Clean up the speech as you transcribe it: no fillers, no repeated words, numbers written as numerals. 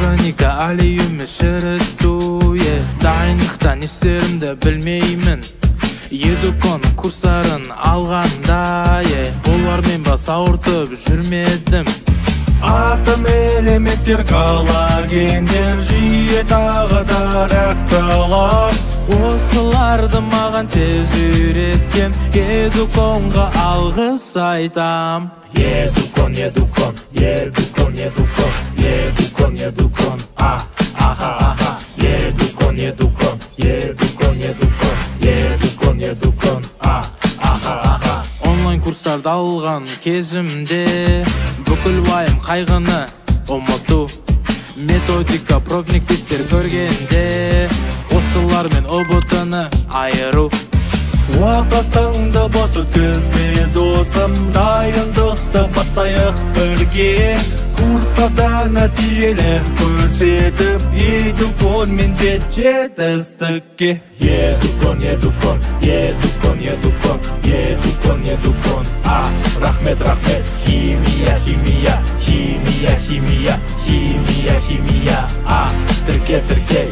Механика алиюме шерету Дайныктан истеримди билмеймин Едукон курсарын алганда Олар мен бас ауыртып жүрмедим Атом элементтер галогендер жиі тағы да реакциялар Осыларды маған тез үйреткен Едуконға алғыс айтам Едукон, едукон, едукон, едукон, едукон, едукон, аха, едукон, едукон, едукон, едукон, едукон, едукон, аха. Онлайн курстарды алған кезімде бүкіл уайым қайғыны ұмыту Методика пробник тестер көргенде осылармен ұбытыны айыру Уақытыңды бос өткізбе досым, дайындықты бастайық бірге Курстарда нәтижелер көрсетіп Едуконмен жетістікке Едукон, едукон, едукон, едукон, едукон, едукон, рахмет, химия, химия, химия, химия, химия, химия, тірке,